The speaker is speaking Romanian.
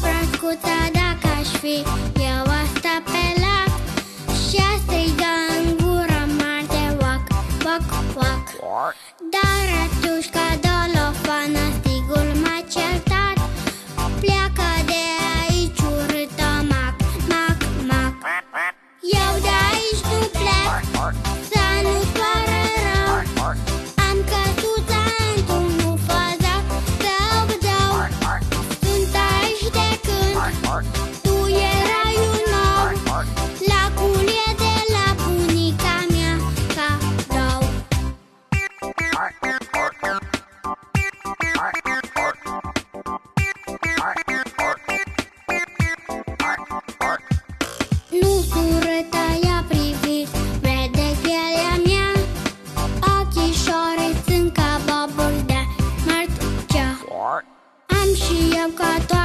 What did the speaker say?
Brascuța, dacă aș fi eu asta pe lac și-a striga în gură mare, oac, oac, oac. Dar atunci ca Dolofana stigul m-a certat, pleacă de aici urâtă, mac, mac, mac. Eu de aici nu plec, să nu-ți pară rău. Am căsuța într-un făzac, zău-zău. Sunt aici de când tu erai un nou, lacul e de la bunica mea cadou. Nu surâtă i-a privit, vede pielea mea, ochișorii sunt ca boburi de mărtucea. Am și eu ca toate